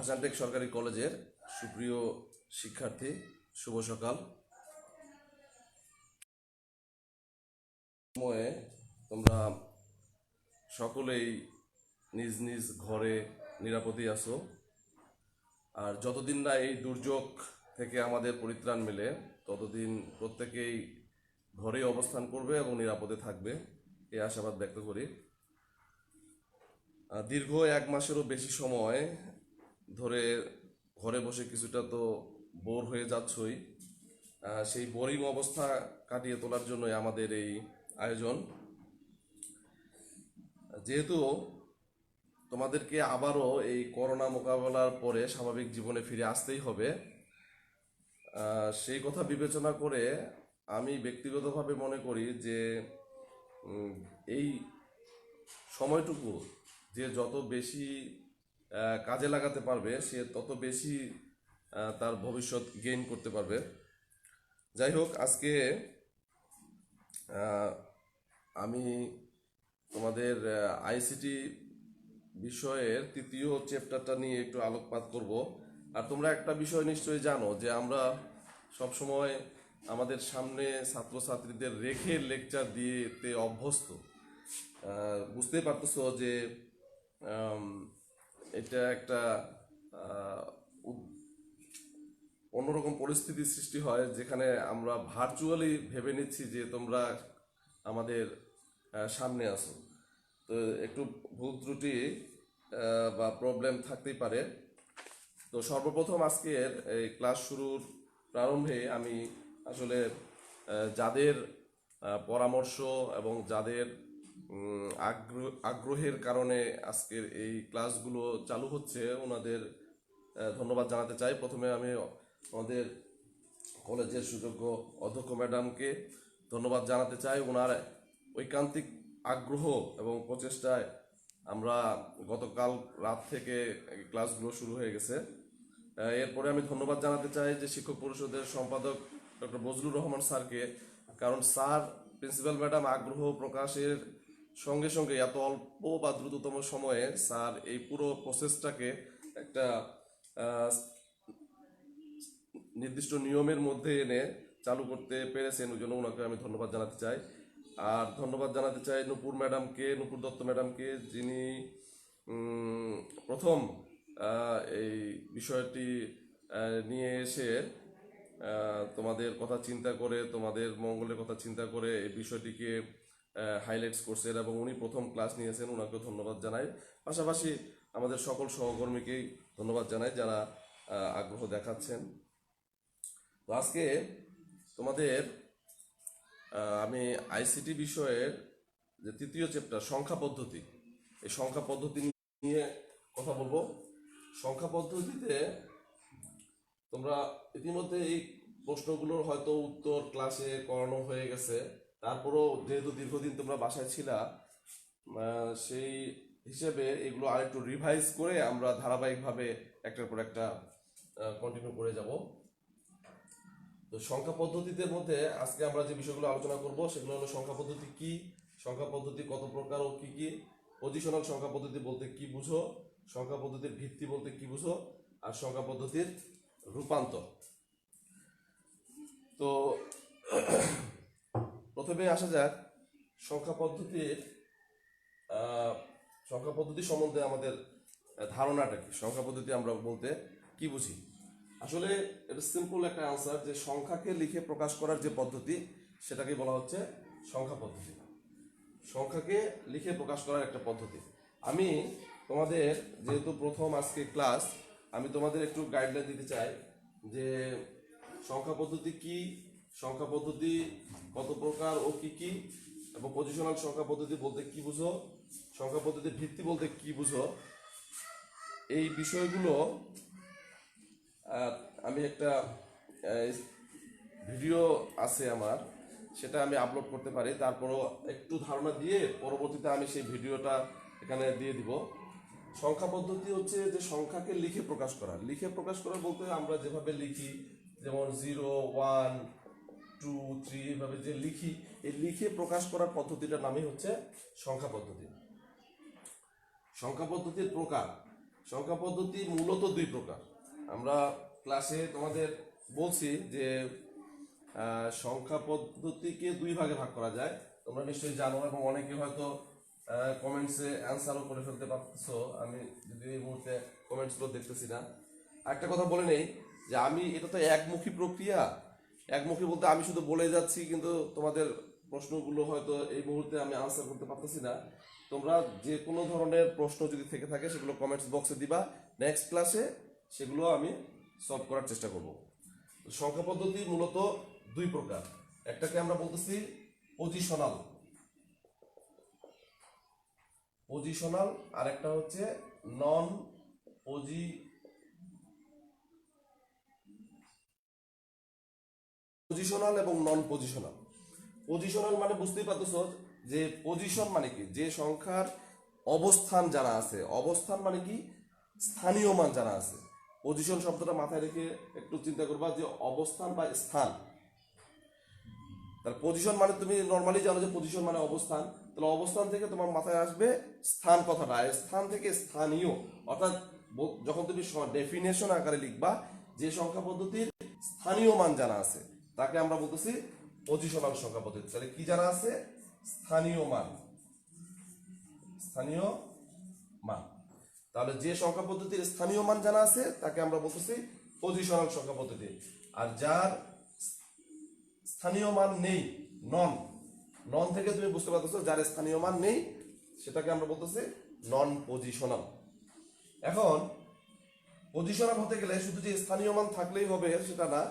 ভাষানটেক সরকারি কলেজের সুপ্রিয় শিক্ষার্থী, শুভ সকাল। সময়ে তোমরা সকলেই নিজ নিজ ঘরে নিরাপদেই আছো। আর যতদিন না এই দুর্যোগ থেকে আমাদের পরিত্রাণ মেলে ততদিন প্রত্যেকেই ঘরে অবস্থান করবে এবং নিরাপদে থাকবে, এই আশাবাদ ব্যক্ত করি। দীর্ঘ 1 মাসেরও বেশি সময় ধরে ঘরে বসে কিছুটা তো বোর হয়ে যাচ্ছই। সেই বোরিং অবস্থা কাটিয়ে তোলার জন্যই আমাদের এই আয়োজন। যেহেতু তোমাদেরকে আবারও এই করোনা মোকাবেলার পরে স্বাভাবিক জীবনে ফিরে আসতেই হবে, সেই কথা বিবেচনা করে আমি ব্যক্তিগতভাবে মনে করি যে এই সময়টুকু যে যত বেশি কাজে লাগাতে পারবে সে তত বেশি তার ভবিষ্যৎ গেইন করতে পারবে। যাই হোক, আজকে আমি তোমাদের আইসিটি বিষয়ের 3য় চ্যাপ্টারটা নিয়ে একটু আলোকপাত করব। আর তোমরা একটা বিষয় নিশ্চয়ই জানো যে আমরা সবসময় আমাদের সামনে ছাত্রছাত্রীদের রেখে লেকচার দিতে অভ্যস্ত। বুঝতেই পারতেছো যে এটা একটা অন্যরকম পরিস্থিতির সৃষ্টি হয়, যেখানে আমরা ভার্চুয়ালি ভেবে নিচ্ছি যে তোমরা আমাদের সামনে আসো। তো একটু ভুল ত্রুটি বা প্রবলেম থাকতেই পারে। তো সর্বপ্রথম আজকের এই ক্লাস শুরুর প্রারম্ভে আমি আসলে যাদের পরামর্শ এবং যাদের আগ্রহের কারণে আজকের এই ক্লাসগুলো চালু হচ্ছে ওনাদের ধন্যবাদ জানাতে চাই। প্রথমে আমি আমাদের কলেজের সুযোগ্য অধ্যক্ষ ম্যাডামকে ধন্যবাদ জানাতে চাই। ওনার ঐকান্তিক আগ্রহ এবং প্রচেষ্টায় আমরা গতকাল রাত থেকে ক্লাসগুলো শুরু হয়ে গেছে। এরপরে আমি ধন্যবাদ জানাতে চাই যে শিক্ষক পরিষদের সম্পাদক ডক্টর বজলুর রহমান স্যারকে, কারণ স্যার, প্রিন্সিপাল ম্যাডাম আগ্রহ প্রকাশের সঙ্গে সঙ্গে এত অল্প বা দ্রুততম সময়ে স্যার এই পুরো প্রসেসটাকে একটা নির্দিষ্ট নিয়মের মধ্যে এনে চালু করতে পেরেছেন। ওই জন্য ওনাকে আমি ধন্যবাদ জানাতে চাই। আর ধন্যবাদ জানাতে চাই নূপুর ম্যাডামকে, নূপুর দত্ত ম্যাডামকে, যিনি প্রথম এই বিষয়টি নিয়ে এসে তোমাদের কথা চিন্তা করে, তোমাদের মঙ্গলের কথা চিন্তা করে এই বিষয়টিকে হাইলাইটস করছেন এবং উনি প্রথম ক্লাস নিয়েছেন, ওনাকেও ধন্যবাদ জানাই। পাশাপাশি আমাদের সকল সহকর্মীকেই ধন্যবাদ জানাই যারা আগ্রহ দেখাচ্ছেন। তো আজকে তোমাদের আমি আইসিটি বিষয়ের যে 3য় চ্যাপ্টার সংখ্যা পদ্ধতি, এই সংখ্যা পদ্ধতি নিয়ে কথা বলবো। সংখ্যা পদ্ধতিতে তোমরা ইতিমধ্যে এই প্রশ্নগুলোর হয়তো উত্তর ক্লাসে করানো হয়ে গেছে, তারপরও যেহেতু দীর্ঘদিন তোমরা বাসায় ছিলা, সেই হিসেবে এগুলো আরেকটু রিভাইজ করে আমরা ধারাবাহিকভাবে একটার পর একটা কন্টিনিউ করে যাব। তো সংখ্যা পদ্ধতিতে মধ্যে আজকে আমরা যে বিষয়গুলো আলোচনা করব সেগুলো হলো সংখ্যা পদ্ধতি কি, সংখ্যা পদ্ধতি কত প্রকার ও কি কি, পজিশনাল সংখ্যা পদ্ধতি বলতে কি বুঝো, সংখ্যা পদ্ধতির ভিত্তি বলতে কি বুঝো, আর সংখ্যা পদ্ধতির রূপান্তর। তো প্রথমে আসা যাক সংখ্যা পদ্ধতি সম্বন্ধে আমাদের ধারণাটা কি, সংখ্যা পদ্ধতি আমরা বলতে কি বুঝি। আসলে এটা সিম্পল একটা আনসার, যে সংখ্যাকে লিখে প্রকাশ করার যে পদ্ধতি সেটাকে বলা হচ্ছে সংখ্যা পদ্ধতি। সংখ্যাকে লিখে প্রকাশ করার একটা পদ্ধতি। আমি তোমাদের, যেহেতু প্রথম আজকে ক্লাস, আমি তোমাদের একটু গাইডলাইন দিতে চাই যে সংখ্যা পদ্ধতি কি, সংখ্যা পদ্ধতি কত প্রকার ও কি কি, এবং পজিশনাল সংখ্যা পদ্ধতি বলতে কি বুঝো, সংখ্যা পদ্ধতির ভিত্তি বলতে কি বুঝো। এই বিষয়গুলো আমি একটা ভিডিও আছে আমার, সেটা আমি আপলোড করতে পারি, তারপরও একটু ধারণা দিয়ে পরবর্তীতে আমি সেই ভিডিওটা এখানে দিয়ে দিব। সংখ্যা পদ্ধতি হচ্ছে যে সংখ্যাকে লিখে প্রকাশ করা। লিখে প্রকাশ করা বলতে আমরা যেভাবে লিখি, যেমন 0, 1, 2, 3 এভাবে যে লিখি, এই লিখে প্রকাশ করার পদ্ধতিটার নামই হচ্ছে সংখ্যা পদ্ধতি। সংখ্যা পদ্ধতির প্রকার, সংখ্যা পদ্ধতি মূলত দুই প্রকার। আমরা ক্লাসে তোমাদের বলছি যে সংখ্যা পদ্ধতিকে দুই ভাগে ভাগ করা যায়। তোমরা নিশ্চয়ই জানো এবং অনেকে হয়তো কমেন্টসে অ্যান্সারও করে ফেলতে পারতেছো। আমি যদি এই মুহূর্তে কমেন্টসগুলো দেখতেছি না। একটা কথা বলে নেই যে আমি এটা তো একমুখী প্রক্রিয়া। একমুখী বলতে আমি শুধু বলে যাচ্ছি, কিন্তু তোমাদের প্রশ্নগুলো হয়তো এই মুহূর্তে আমি আনসার করতে পারতেছি না। তোমরা যে কোনো ধরনের প্রশ্ন যদি থেকে থাকে সেগুলো কমেন্টস বক্সে দিবা, নেক্সট ক্লাসে সেগুলো আমি সলভ করার চেষ্টা করব। সংখ্যা পদ্ধতি মূলত দুই প্রকার। একটাকে আমরা বলতেছি পজিশনাল, আর একটা হচ্ছে নন পজিশনাল এবং নন পজিশনাল। পজিশনাল মানে বুঝতেই পারতেছো যে পজিশন মানে কি, যে সংখ্যার অবস্থান জানা আছে। অবস্থান মানে কি, স্থানীয় মান জানা আছে। পজিশন শব্দটা মাথায় রেখে একটু চিন্তা করবা যে অবস্থান বা স্থান। তাহলে পজিশন মানে তুমি নর্মালি জানো যে পজিশন মানে অবস্থান। তাহলে অবস্থান থেকে তোমার মাথায় আসবে স্থান কথাটা, স্থান থেকে স্থানীয়। অর্থাৎ যখন তুমি ডেফিনেশন আকারে লিখবা যে সংখ্যা পদ্ধতির স্থানীয় মান জানা আছে তাকে আমরা বলতেছি পজিশনাল সংখ্যা পদ্ধতি। তাহলে কি জানা আছে? স্থানীয় মান। তাহলে যে সংখ্যা পদ্ধতির স্থানীয় মান জানা আছে তাকে আমরা বলতেছি পজিশনাল সংখ্যা পদ্ধতি। আর যার স্থানীয় মান নেই, নন থেকে তুমি বুঝতে পারতেছো যার স্থানীয় মান নেই সেটাকে আমরা বলতেছি নন পজিশনাল। এখন পজিশনাল হতে গেলে শুধু যে স্থানীয় মান থাকলেই হবে সেটা না,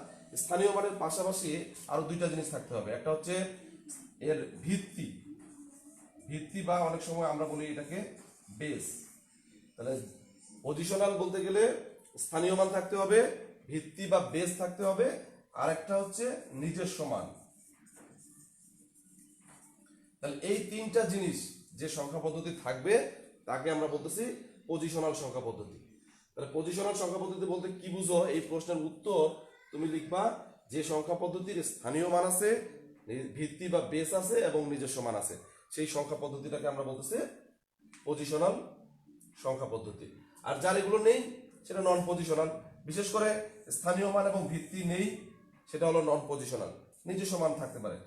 স্থানীয় মানের পাশাপাশি আরো দুইটা জিনিস থাকতে হবে। একটা হচ্ছে এর ভিত্তি বা অনেক সময় আমরা বলি এটাকে বেস। তাহলে পজিশনাল বলতে গেলে স্থানীয় মান থাকতে হবে, ভিত্তি বা বেস থাকতে হবে, আর একটা হচ্ছে নিজস্ব মান। তাহলে এই তিনটা জিনিস যে সংখ্যা পদ্ধতি থাকবে তাকে আমরা বলতেছি পজিশনাল সংখ্যা পদ্ধতি। তাহলে পজিশনাল সংখ্যা পদ্ধতি বলতে কি বুঝো? এই প্রশ্নের উত্তর তুমি লিখবা যে সংখ্যা পদ্ধতির স্থানীয় মান আছে, ভিত্তি বা বেস আছে এবং নিজস্ব মান আছে, সেই সংখ্যা পদ্ধতিটাকে আমরা বলতেছি পজিশনাল সংখ্যা পদ্ধতি। আর যার এগুলো নেই সেটা নন পজিশনাল। বিশেষ করে স্থানীয় মান এবং ভিত্তি নেই সেটা হলো নন পজিশনাল, নিজস্ব মান থাকতে পারে।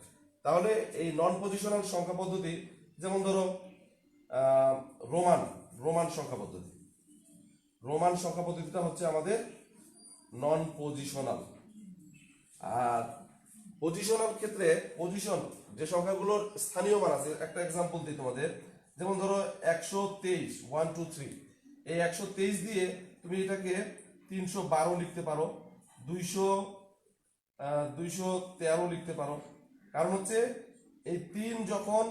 তাহলে এই নন পজিশনাল সংখ্যা পদ্ধতি, যেমন ধরো রোমান সংখ্যা পদ্ধতি। রোমান সংখ্যা পদ্ধতিটা হচ্ছে আমাদের নন পজিশনাল। আর পজিশনাল ক্ষেত্রে পজিশন যে সংখ্যাগুলোর স্থানীয় মান আছে, একটা এক্সাম্পল দিই তোমাদের। যেমন ধরো 123, 1 2 3, এই 123 দিয়ে তুমি এটাকে 312 লিখতে পারো, 213 লিখতে পারো। কারণ হচ্ছে এই 3 যখন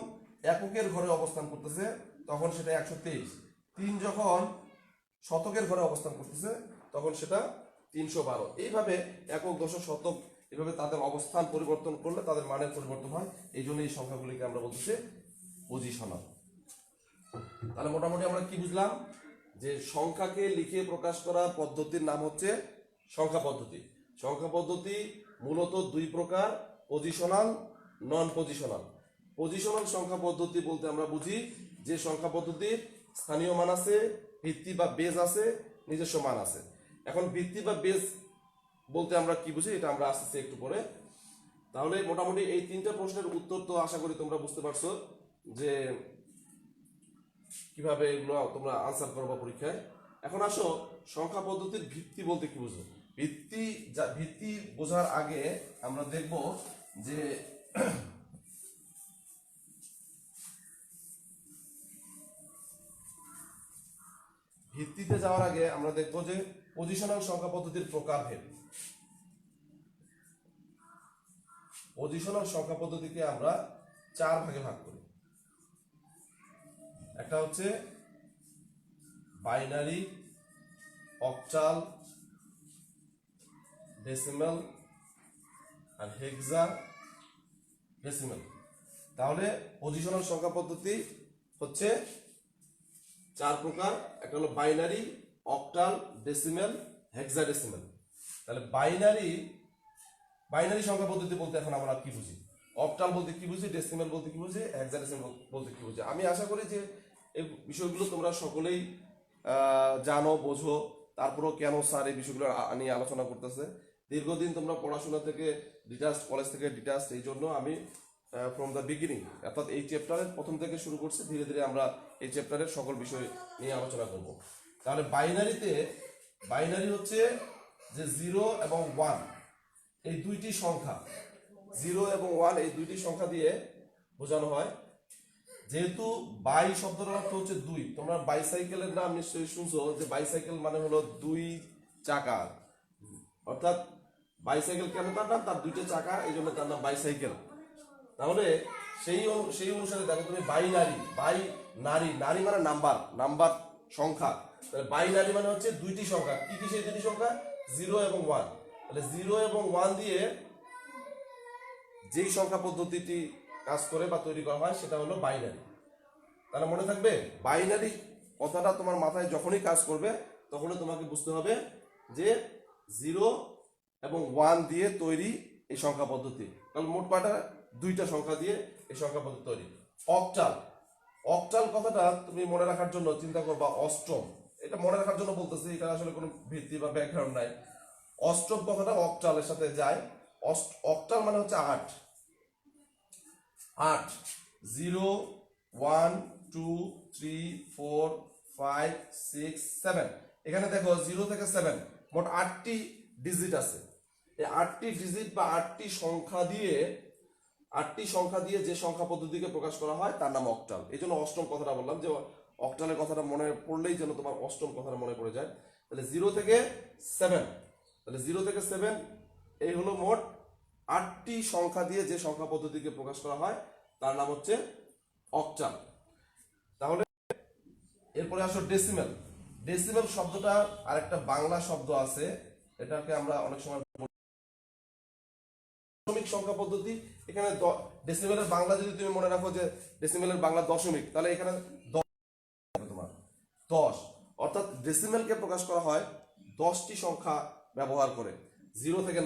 এককের ঘরে অবস্থান করতেছে তখন সেটা 123, 3 যখন শতকের ঘরে অবস্থান করতেছে তখন সেটা 312। এইভাবে একক, দশক, শতক এভাবে তাদের অবস্থান পরিবর্তন করলে তাদের মানের পরিবর্তন হয়। এই জন্য এই সংখ্যাগুলিকে আমরা বলতেছি পজিশনাল। তাহলে মোটামুটি আমরা কি বুঝলাম? যে সংখ্যাকে লিখে প্রকাশ করা পদ্ধতির নাম হচ্ছে সংখ্যা পদ্ধতি। সংখ্যা পদ্ধতি মূলত দুই প্রকার, পজিশনাল, নন পজিশনাল। পজিশনাল সংখ্যা পদ্ধতি বলতে আমরা বুঝি যে সংখ্যা পদ্ধতির স্থানীয় মান আছে, ভিত্তি বা বেস আছে, নিজস্ব মান আছে। এখন ভিত্তি বা বেস বলতে আমরা কি বুঝি এটা আমরা আসতেছি একটু পরে। তাহলে মোটামুটি এই তিনটা প্রশ্নের উত্তর তো আশা করি তোমরা বুঝতে পারছো যে কিভাবে এগুলো তোমরা আনসার করবা পরীক্ষায়। এখন আসো সংখ্যা পদ্ধতির ভিত্তি বলতে কি বুঝো? ভিত্তি বোঝার আগে আমরা দেখব যে ভিত্তিতে যাওয়ার আগে আমরা দেখব যে পজিশনাল সংখ্যা পদ্ধতির প্রকারভেদ। পজিশনাল সংখ্যা পদ্ধতিকে আমরা 4 ভাগে ভাগ করি। একটা হচ্ছে বাইনারি, অক্টাল, ডেসিমাল আর হেক্সাডেসিমাল। তাহলে পজিশনাল সংখ্যা পদ্ধতি হচ্ছে 4 প্রকার। একটা হলো বাইনারি, অক্টাল, ডেসিমাল, হেক্সাডেসিমাল। তাহলে বাইনারি সংখ্যা পদ্ধতি বলতে এখন আমরা কি বুঝি, অক্টাল বলতে কি বুঝি, ডেসিমাল বলতে কি বুঝি, হেক্সাডেসিমাল বলতে কি বুঝি। আমি আশা করি যে এই বিষয়গুলো তোমরা সকলেই জানো বোঝো, তারপরেও কেন স্যার এই বিষয়গুলো নিয়ে আলোচনা করতেছে। দীর্ঘদিন তোমরা পড়াশোনা থেকে ডিটাচ, কলেজ থেকে ডিটাচ, এই জন্য আমি ফ্রম দ্য বিগিনিং অর্থাৎ এই চ্যাপ্টারের প্রথম থেকে শুরু করছি, ধীরে ধীরে আমরা এই চ্যাপ্টারের সকল বিষয় নিয়ে আলোচনা করব। তাহলে বাইনারি হচ্ছে যে 0 এবং 1 এই দুইটি সংখ্যা, 0 এবং 1 এই দুইটি সংখ্যা দিয়ে বোঝানো হয়। যেহেতু বাই শব্দের অর্থ হচ্ছে দুই, তোমরা বাইসাইকেলের নাম নিশ্চয়ই শুনছো, যে বাইসাইকেল মানে হলো দুই চাকা, অর্থাৎ বাইসাইকেল কেন তার নাম, তার দুইটা চাকা, এই জন্য তার নাম বাইসাইকেল। তাহলে সেই অনুসারে দেখো তুমি বাইনারি, নারী মানে নাম্বার সংখ্যা, তাহলে বাইনারি মানে হচ্ছে দুইটি সংখ্যা। কি কি সেই দুইটি সংখ্যা? 0 এবং 1। তাহলে 0 এবং 1 দিয়ে যেই সংখ্যা পদ্ধতিটি কাজ করে বা তৈরি করা হয় সেটা হলো বাইনারি। তাহলে মনে থাকবে, বাইনারি কথাটা তোমার মাথায় যখনই কাজ করবে তখনই তোমাকে বুঝতে হবে যে 0 এবং 1 দিয়ে তৈরি এই সংখ্যা পদ্ধতি। তাহলে মোট কয়টা? দুইটা সংখ্যা দিয়ে এই সংখ্যা পদ্ধতি তৈরি। অক্টাল কথাটা তুমি মনে রাখার জন্য চিন্তা করবা অষ্টম, এটা মনে রাখার জন্য বলতেছি, এটা আসলে কোনো ভিত্তি বা ব্যাকগ্রাউন্ড নাই। অষ্টম কথাটা অক্টালের সাথে যায়। অক্টাল মানে হচ্ছে 8, 0 1 2 3 4 5 6 7। এখানে দেখো 0 থেকে 7 মোট 8টি ডিজিট আছে। এই 8টি ডিজিট বা 8টি সংখ্যা দিয়ে যে সংখ্যা পদ্ধতিকে প্রকাশ করা হয় তার নাম অক্টাল। এই জন্য অষ্টম কথাটা বললাম, যে অক্টালের কথাটা মনে পড়লেই যেন তোমার অষ্টম কথাটা মনে পড়ে যায়। তাহলে 0 থেকে 7, তাহলে 0 থেকে 7 এই হলো মোট 8টি সংখ্যা দিয়ে যে সংখ্যা পদ্ধতিকে প্রকাশ করা হয় তার নাম হচ্ছে অক্টাল। তাহলে এরপরে আসো ডেসিমেল। ডেসিমেল শব্দটা আরেকটা বাংলা শব্দ আছে, এটাকে আমরা অনেক সময় দশমিক সংখ্যা পদ্ধতি। এখানে ডেসিমেলের বাংলা যদি তুমি মনে রাখো যে ডেসিমেলের বাংলা দশমিক, তাহলে এখানে তোমার 10, অর্থাৎ ডেসিমেলকে প্রকাশ করা হয় 10টি সংখ্যা ব্যবহার করে, 0 থেকে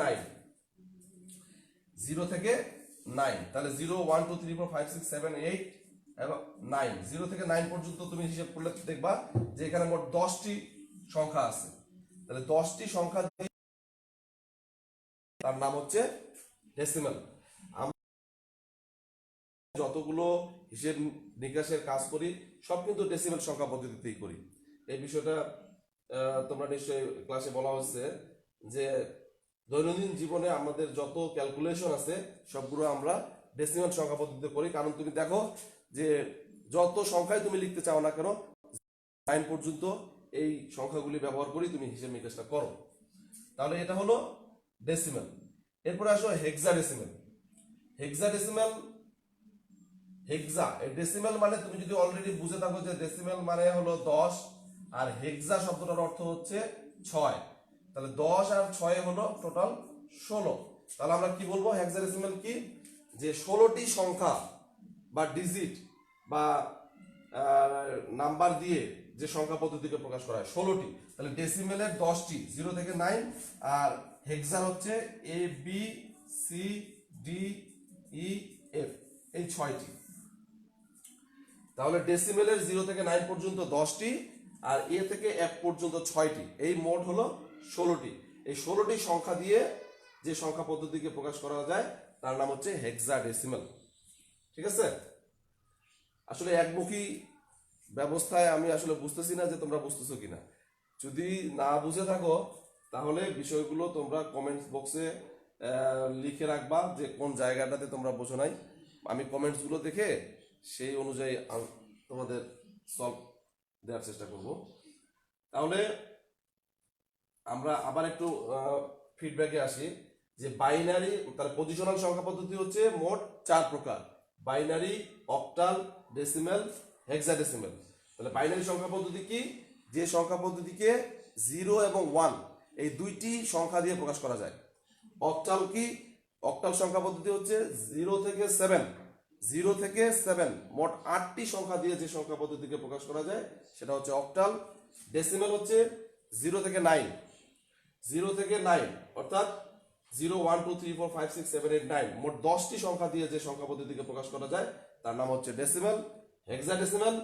9। তাহলে 0 1 2 3 4 5 6 7 8 এবং 9, 0 থেকে 9 পর্যন্ত তুমি হিসাব করলে দেখবা যে এখানে মোট 10টি সংখ্যা আছে। তাহলে 10টি সংখ্যা তার নাম হচ্ছে ডেসিমেল। আমরা যতগুলো হিসেব নিকাশের কাজ করি সব কিন্তু ডেসিমেল সংখ্যা পদ্ধতিতেই করি। এই বিষয়টা তোমরা নিশ্চয়ই ক্লাসে বলা হচ্ছে যে দৈনন্দিন জীবনে আমাদের যত ক্যালকুলেশন আছে সবগুলো আমরা ডেসিমেল সংখ্যা পদ্ধতিতে করি। কারণ তুমি দেখো যে যত সংখ্যায় তুমি লিখতে চাও না কেন 9 পর্যন্ত এই সংখ্যাগুলি ব্যবহার করি তুমি হিসেব নিকাশটা করো। তাহলে এটা হলো ডেসিমেল। এরপরে আসো হেক্সাডেসিমেল। ডেসিমেল মানে তুমি যদি অলরেডি বুঝে থাকো যে ডেসিমেল মানে হলো 10, আর হেক্সা শব্দটার অর্থ হচ্ছে 6। তাহলে 10 আর 6 হলো টোটাল 16। তাহলে আমরা কি বলবো হেক্সাডেসিমেল কি? যে 16টি সংখ্যা বা ডিজিট বা নাম্বার দিয়ে যে সংখ্যা পদ্ধতিকে প্রকাশ করা হয় 16টি। তাহলে ডেসিমেলের 10টি, 0 থেকে 9, আর হেক্সার হচ্ছে A B C D E F, এই 6টি। তাহলে ডেসিমেলের 0 থেকে 9 পর্যন্ত 10টি, আর A থেকে F পর্যন্ত 6টি, এই মোট হলো 16টি। এই 16টি সংখ্যা দিয়ে যে সংখ্যা পদ্ধতিকে প্রকাশ করা যায় তার নাম হচ্ছে হেক্সাডেসিমেল। ঠিক আছে? আসলে একমুখী ব্যবস্থায় আমি আসলে বুঝতেছি না যে তোমরা বুঝতেছো কিনা। যদি না বুঝে থাকো তাহলে বিষয়গুলো তোমরা কমেন্টস বক্সে লিখে রাখবা যে কোন জায়গাটাতে তোমরা বোঝো নাই। আমি কমেন্টসগুলো দেখে সেই অনুযায়ী তোমাদের সলভ দেওয়ার চেষ্টা করব। তাহলে আমরা আবার একটু ফিডব্যাকে আসি যে বাইনারি, তার পজিশনাল সংখ্যা পদ্ধতি হচ্ছে মোট 4 প্রকার: বাইনারি, অক্টাল, ডেসিমেল, হেক্সাডেসিমেল। তাহলে বাইনারি সংখ্যা পদ্ধতি কি? যে সংখ্যা পদ্ধতিকে 0 এবং 1 এই দুইটি সংখ্যা দিয়ে প্রকাশ করা যায়। অক্টাল কি? অক্টাল সংখ্যা পদ্ধতি হচ্ছে 0 থেকে 7 মোট 8টি সংখ্যা দিয়ে যে সংখ্যা পদ্ধতিকে প্রকাশ করা যায় সেটা হচ্ছে অক্টাল। ডেসিমেল হচ্ছে 0 থেকে 9 অর্থাৎ 0 1 2 3 4 5 6 7 8 9 মোট 10টি সংখ্যা দিয়ে যে সংখ্যা পদ্ধতিকে প্রকাশ করা যায় তার নাম হচ্ছে ডেসিমেল। হেক্সাডেসিমেল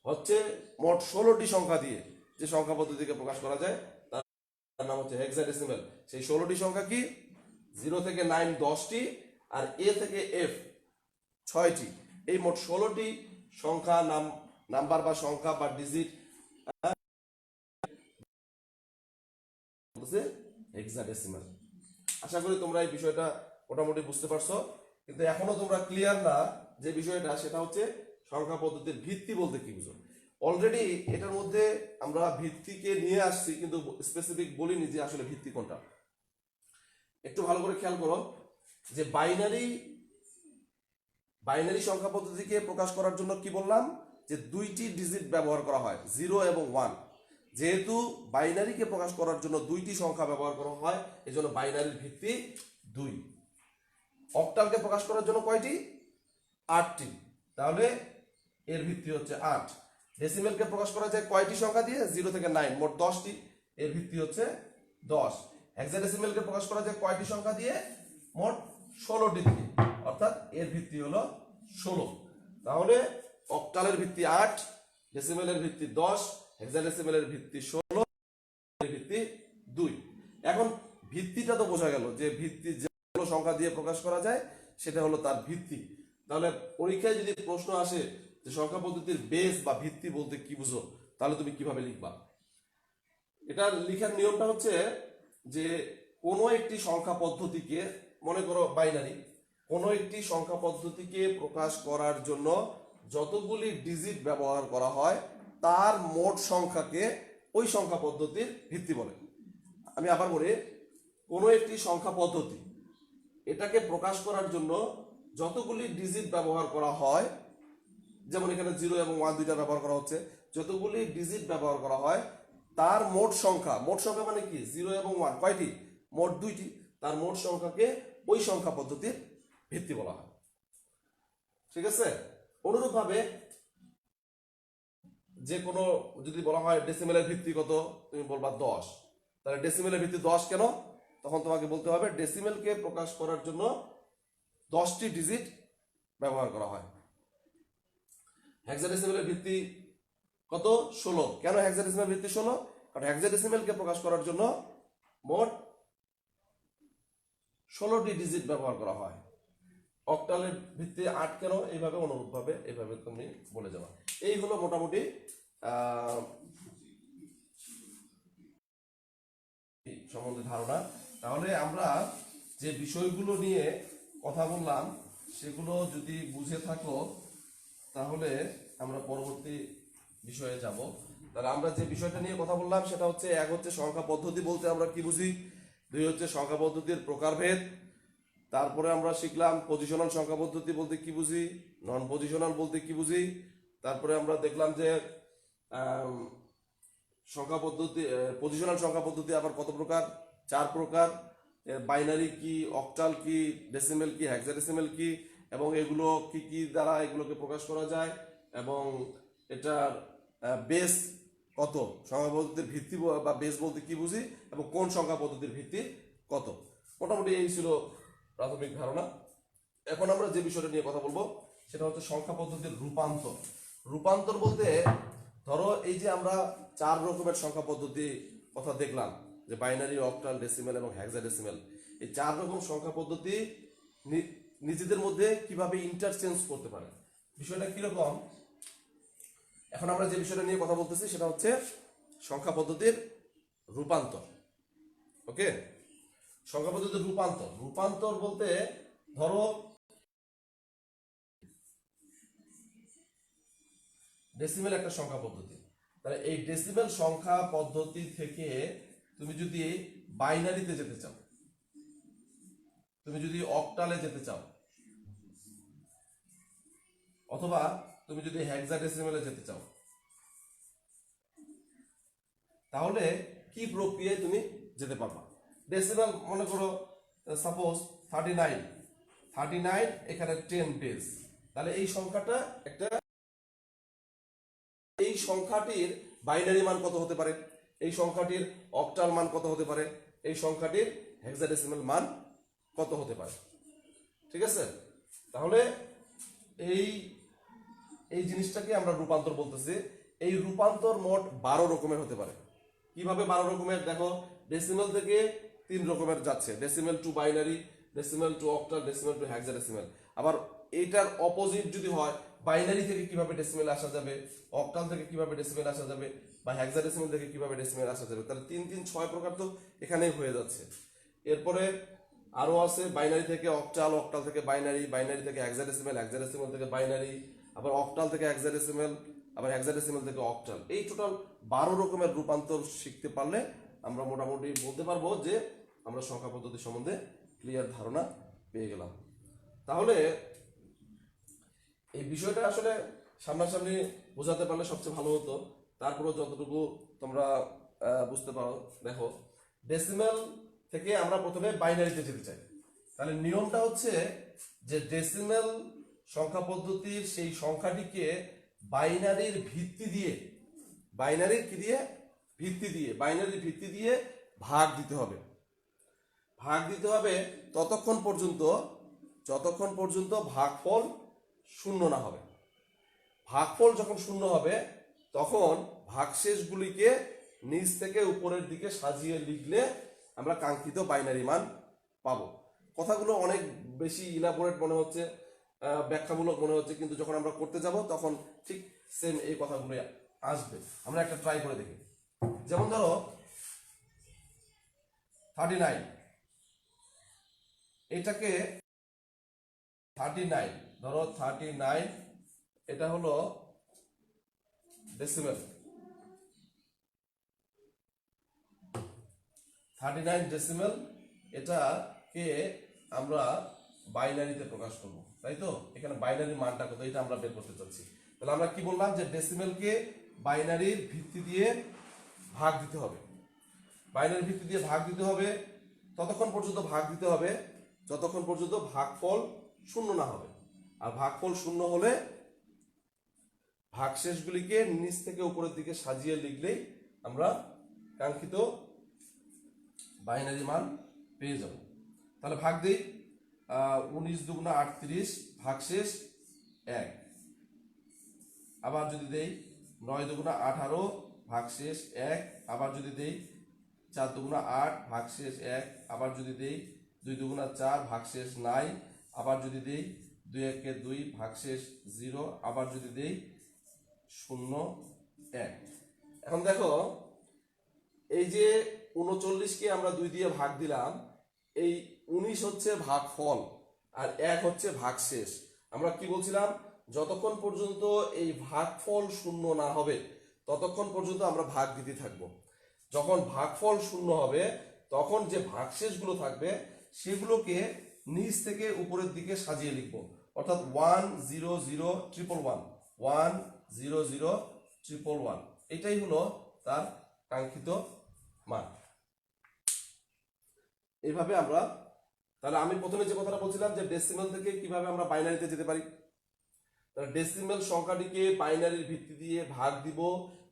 হচ্ছে মোট 16টি সংখ্যা দিয়ে যে সংখ্যা পদ্ধতিকে প্রকাশ করা যায় তার নাম হচ্ছে হেক্সাডেসিমেল। সেই 16টি সংখ্যা কি? 0 থেকে 9 10টি, আর এ থেকে এফ 6টি। এই মোট 16টি সংখ্যা নাম্বার বা সংখ্যা বা ডিজিট হেক্সাডেসিমাল। আশা করি তোমরা এই বিষয়টা মোটামুটি বুঝতে পারছো, কিন্তু এখনো তোমরা ক্লিয়ার না যে বিষয়টা, সেটা হচ্ছে সংখ্যা পদ্ধতির ভিত্তি বলতে কি বুঝো। অলরেডি এটার মধ্যে আমরা ভিত্তিকে নিয়ে আসছি, কিন্তু স্পেসিফিক বলিনি যে আসলে ভিত্তি কোনটা। একটু ভালো করে খেয়াল করো যে বাইনারি সংখ্যা পদ্ধতিকে প্রকাশ করার জন্য কি বললাম, যে 2টি ডিজিট ব্যবহার করা হয়, 0 এবং 1। যেহেতু বাইনারিকে প্রকাশ করার জন্য 2টি সংখ্যা ব্যবহার করা হয়, এজন্য বাইনারির ভিত্তি 2। অক্টালকে প্রকাশ করার জন্য কয়টি? 8টি, তাহলে এর ভিত্তি হচ্ছে 8। ডেসিমেলকে প্রকাশ করা যায় কয়টি সংখ্যা দিয়ে? 0 থেকে 9, মোট 10টি, এর ভিত্তি হচ্ছে 10। হেক্সাডেসিমেলকে প্রকাশ করা যায় কয়টি সংখ্যা দিয়ে? মোট 16টি দিয়ে, অর্থাৎ এর ভিত্তি হলো 16। তাহলে অক্টালের ভিত্তি 8, ডেসিমেলের ভিত্তি 10, হেক্সাডেসিমেলের ভিত্তি 16, এর ভিত্তি 2। এখন ভিত্তিটা তো বোঝা গেল, যে ভিত্তি যে সংখ্যা দিয়ে প্রকাশ করা যায় সেটা হলো তার ভিত্তি। তাহলে পরীক্ষায় যদি প্রশ্ন আসে যে সংখ্যা পদ্ধতির বেস বা ভিত্তি বলতে কি বুঝো, তাহলে তুমি কিভাবে লিখবা? এটা লেখার নিয়মটা হচ্ছে যে কোনো একটি সংখ্যা পদ্ধতিকে, মনে করো বাইনারি, কোনো একটি সংখ্যা পদ্ধতিকে প্রকাশ করার জন্য যতগুলি ডিজিট ব্যবহার করা হয় তার মোট সংখ্যাকে ওই সংখ্যা পদ্ধতির ভিত্তি বলে। আমি আবার বলি, কোনো একটি সংখ্যা পদ্ধতি এটাকে প্রকাশ করার জন্য যতগুলি ডিজিট ব্যবহার করা হয়, যেমন এখানে 0 এবং 1 দুইটা ব্যবহার করা হচ্ছে, যতগুলি ডিজিট ব্যবহার করা হয় তার মোট সংখ্যা মানে কি? 0 এবং 1 কয়টি? মোট 2টি। তার মোট সংখ্যাকে ওই সংখ্যা পদ্ধতির ভিত্তি বলা হয়। ঠিক আছে? অনুরূপভাবে যে কোনো যদি বলা হয় ডেসিমেলের ভিত্তি কত, তুমি বলবা 10, তাহলে ডেসিমেলের ভিত্তি 10 কেন? তখন তোমাকে বলতে হবে ডেসিমেলকে প্রকাশ করার জন্য 10টি ডিজিট ব্যবহার করা হয়। হেক্সাডেসিমেলের ভিত্তি কত? 16। কেন হেক্সাডেসিমেলের ভিত্তি 16? কারণ হেক্সাডেসিমেলকে প্রকাশ করার জন্য মোট 16টি ডিজিট ব্যবহার করা হয়। অক্টালের ভিত্তি 8 কেন? এইভাবে অনুরূপভাবে এইভাবে তুমি বলে যাবা। এই হলো মোটামুটি সম্বন্ধে ধারণা। তাহলে আমরা যে বিষয়গুলো নিয়ে কথা বললাম সেগুলো যদি বুঝে থাকো তাহলে আমরা পরবর্তী বিষয়ে যাব। তাহলে আমরা যে বিষয়টা নিয়ে কথা বললাম সেটা হচ্ছে, এক হচ্ছে সংখ্যা পদ্ধতি বলতে আমরা কি বুঝি, 2 হচ্ছে সংখ্যা পদ্ধতির প্রকারভেদ, তারপরে আমরা শিখলাম পজিশনাল সংখ্যা পদ্ধতি বলতে কি বুঝি, নন পজিশনাল বলতে কি বুঝি, তারপরে আমরা দেখলাম যে সংখ্যা পদ্ধতি, পজিশনাল সংখ্যা পদ্ধতি আবার কত প্রকার? 4 প্রকার। বাইনারি কি, অক্টাল কি, ডেসিমেল কি, হেক্সাডেসিমেল কি, এবং এগুলো কি কি দ্বারা এগুলোকে প্রকাশ করা যায়, এবং এটার বেস কত, সংখ্যা পদ্ধতির ভিত্তি বা বেস বলতে কি বুঝি, এবং কোন সংখ্যা পদ্ধতির ভিত্তি কত। মোটামুটি এই ছিল প্রাথমিক ধারণা। এখন আমরা যে বিষয়টা নিয়ে কথা বলবো সেটা হচ্ছে সংখ্যা পদ্ধতির রূপান্তর। রূপান্তর বলতে ধরো এই যে আমরা 4 রকমের সংখ্যা পদ্ধতি কথা দেখলাম, যে বাইনারি, অক্টাল, ডেসিমেল এবং হেক্সাডেসিমেল, এই 4 রকম সংখ্যা পদ্ধতি নিজেদের মধ্যে কিভাবে ইন্টারচেঞ্জ করতে পারে। বিষয়টা কিরকম? এখন আমরা যে বিষয়টা নিয়ে কথা বলতেছি সেটা হচ্ছে সংখ্যা পদ্ধতির রূপান্তর। ওকে, সংখ্যা পদ্ধতির রূপান্তর। রূপান্তর বলতে ধরো ডেসিমেল একটা সংখ্যা পদ্ধতি, তাহলে এই ডেসিমেল সংখ্যা পদ্ধতি থেকে তুমি যদি বাইনারিতে যেতে চাও, তুমি যদি অক্টালে যেতে চাও, অথবা তুমি যদি হেক্সাডেসিমেলে যেতে চাও, তাহলে কি প্রক্রিয়ায় তুমি যেতে পারবা? ডেসিমেল মনে করো সাপোজ 39 এখানে 10 বেস, তাহলে এই সংখ্যাটা একটা, এই সংখ্যাটির বাইনারি মান কত হতে পারে, এই সংখ্যাটির অক্টাল মান কত হতে পারে, এই সংখ্যাটির হেক্সাডেসিমেল মান কত হতে পারে। ঠিক আছে? তাহলে এই জিনিসটাকে আমরা রূপান্তর বলতেছি। এই রূপান্তর মোট 12 রকমের হতে পারে। কিভাবে 12 রকমের? দেখো, ডেসিমেল থেকে 3 রকমের যাচ্ছে, decimal two binary, decimal two octal, decimal two hexadecimal. আবার এইটার অপোজিট যদি হয়, বাইনারি থেকে কিভাবে ডেসিমেল আসা যাবে, অক্টাল থেকে কিভাবে ডেসিমেল আসা যাবে, বা হেক্সাডেসিমেল থেকে কিভাবে ডেসিমেল আসা যাবে, তাহলে 3 3 6 প্রকার তো এখানেই হয়ে যাচ্ছে। এরপরে আরো আছে বাইনারি থেকে অক্টাল, অক্টাল থেকে বাইনারি, বাইনারি থেকে হেক্সাডেসিমেল, হেক্সাডেসিমেল থেকে বাইনারি, আবার অক্টাল থেকে হেক্সাডেসিমেল, আবার হেক্সাডেসিমেল থেকে অক্টাল। এই টোটাল 12 রকমের রূপান্তর শিখতে পারলে আমরা মোটামুটি বলতে পারবো যে আমরা সংখ্যা পদ্ধতি সম্বন্ধে ক্লিয়ার ধারণা পেয়ে গেলাম। তাহলে এই বিষয়টা আসলে সামনাসামনি বোঝাতে পারলে সবচেয়ে ভালো হতো। তারপরে যতটুকু তোমরা বুঝতে পারো, দেখো, ডেসিমেল থেকে আমরা প্রথমে বাইনারিতে যেতে চাই। তাহলে নিয়মটা হচ্ছে যে ডেসিমেল সংখ্যা পদ্ধতির সেই সংখ্যাটিকে বাইনারির ভিত্তি দিয়ে, বাইনারির কি দিয়ে? ভিত্তি দিয়ে, বাইনারির ভিত্তি দিয়ে ভাগ দিতে হবে। ভাগ দিতে হবে যতক্ষণ পর্যন্ত ভাগফল শূন্য না হবে। ভাগফল যখন শূন্য হবে তখন ভাগশেষগুলিকে নিচ থেকে উপরের দিকে সাজিয়ে লিখলে আমরা কাঙ্ক্ষিত বাইনারি মান পাবো। কথাগুলো অনেক বেশি ইলাবোরেট মনে হচ্ছে, ব্যাখ্যামূলক মনে হচ্ছে, কিন্তু যখন আমরা করতে যাব তখন ঠিক সেম এই কথাগুলো আসবে। আমরা একটা ট্রাই করে দেখি। যেমন ধরো 39, এটাকে 39, ধরো 39, এটা হলো ডেসিমেল, 39 ডেসিমেল, এটাকে আমরা বাইনারিতে প্রকাশ করব, তাই তো? এখানে বাইনারি মানটা কত এটা আমরা বের করতে চাচ্ছি। তাহলে আমরা কি বললাম যে ডেসিমেলকে বাইনারির ভিত্তি দিয়ে ভাগ দিতে হবে। বাইনারি ভিত্তি দিয়ে ভাগ দিতে হবে, ততক্ষণ পর্যন্ত ভাগ দিতে হবে যতক্ষণ পর্যন্ত ভাগফল শূন্য না হবে। আর ভাগফল শূন্য হলে ভাগশেষগুলিকে নিচ থেকে উপরের দিকে সাজিয়ে লিখলেই আমরা কাঙ্ক্ষিত বাইনারি মান পেয়ে যাব। তাহলে ভাগ দিই, 19 দুগুণা 38, ভাগশেষ 1। আবার যদি দেই 9 দুগুণা 18, ভাগশেষ 1। আবার যদি দেই 4 দুগুণা 8, ভাগশেষ 1। আবার যদি দেই 2 দুগুণা 4, ভাগশেষ 9। আবার যদি দেই 2 একে 2, ভাগশেষ 0। আবার যদি দেই 0 1। এখন দেখো, এই যে 39কে আমরা 2 দিয়ে ভাগ দিলাম, এই 19 হচ্ছে ভাগফল আর 1 হচ্ছে ভাগশেষ। আমরা কি বলছিলাম? যতক্ষণ পর্যন্ত এই ভাগফল শূন্য না হবে ততক্ষণ পর্যন্ত আমরা ভাগ দিতে থাকবো। যখন ভাগফল শূন্য হবে তখন যে ভাগশেষগুলো থাকবে সেগুলোকে নিচ থেকে উপরের দিকে সাজিয়ে লিখব, অর্থাৎ 1 0 0 1 1 1 0 0 1 1। এটাই হলো তার কাঙ্ক্ষিত মান। এইভাবে আমরা, তাহলে আমি প্রথমে যে কথাটা বলছিলাম যে ডেসিমেল থেকে কিভাবে আমরা বাইনারিতে যেতে পারি। তাহলে ডেসিমেল সংখ্যাটিকে বাইনারির ভিত্তি দিয়ে ভাগ দিব,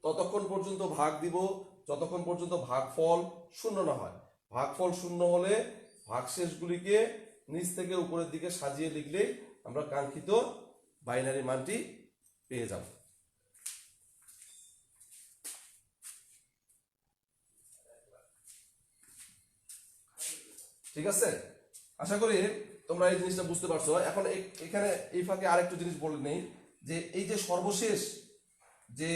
ততক্ষণ পর্যন্ত ভাগ দিব যতক্ষণ পর্যন্ত ভাগফল শূন্য না হয়। ভাগফল শূন্য হলে ভাগশেষগুলিকে নিচ থেকে উপরের দিকে সাজিয়ে লিখলে আমরা কাঙ্ক্ষিত বাইনারি মানটি পেয়ে যাব। ঠিক আছে, আশা করি তোমরা এই জিনিসটা বুঝতে পারছো। এখন এখানে এই ফাঁকে আরেকটু জিনিস বলে নেই যে এই যে সর্বশেষ যে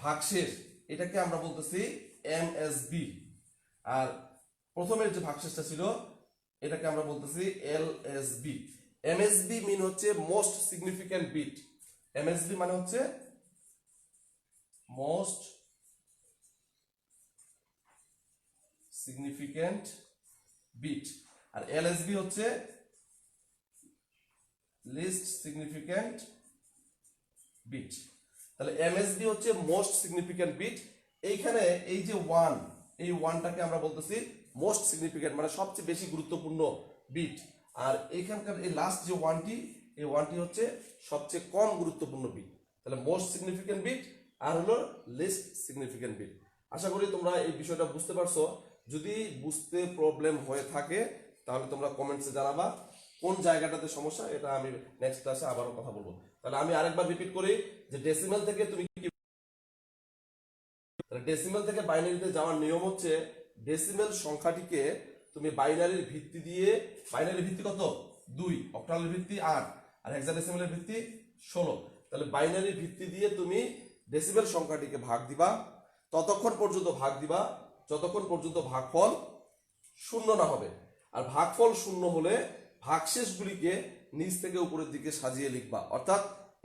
ভাগশেষ, এটাকে আমরা বলতেছি এমএসবি, আর প্রথমের যে ভাগশেষটা ছিল এটাকে আমরা বলতেছি এলএসবি। এমএসবি মিন হচ্ছে মোস্ট সিগনিফিক্যান্ট বিট। এমএসবি মানে হচ্ছে মোস্ট সিগনিফিক্যান্ট বিট, আর এলএসবি হচ্ছে লিস্ট সিগনিফিক্যান্ট বিট। তাহলে এমএসবি হচ্ছে মোস্ট সিগনিফিক্যান্ট বিট। এইখানে এই যে 1, এই 1টাকে আমরা বলতেছি মোস্ট সিগনিফিক্যান্ট, মানে সবচেয়ে বেশি গুরুত্বপূর্ণ বিট। আর এইখানকার এই লাস্ট যে 1টি, এই 1টি হচ্ছে সবচেয়ে কম গুরুত্বপূর্ণ বিট। তাহলে মোস্ট সিগনিফিক্যান্ট বিট আর হলো লিস্ট সিগনিফিক্যান্ট বিট। আশা করি তোমরা এই বিষয়টা বুঝতে পারছো। যদি বুঝতে প্রবলেম হয়ে থাকে তাহলে তোমরা কমেন্টসে জানাবা কোন জায়গাটাতে সমস্যা, এটা আমি নেক্সট ক্লাসে আবারও কথা বলবো। তাহলে আমি আরেকবার রিপিট করি যে ডেসিমেল থেকে তুমি ডেসিমেল থেকে বাইনারিতে যাওয়ার নিয়ম হচ্ছে ডেসিমেল সংখ্যাটিকে তুমি বাইনারির ভিত্তি দিয়ে, বাইনারির ভিত্তি কত 2, অক্টালের ভিত্তি 8 আর হেক্সাডেসিমেলের ভিত্তি 16, তাহলে বাইনারির ভিত্তি দিয়ে তুমি ডেসিমেল সংখ্যাটিকে ভাগ দিবা, ততক্ষণ পর্যন্ত ভাগ দিবা যতক্ষণ পর্যন্ত ভাগফল শূন্য না হবে। আর ভাগফল শূন্য হলে ভাগশেষগুলিকে নিচ থেকে উপরের দিকে সাজিয়ে লিখবা, অর্থাৎ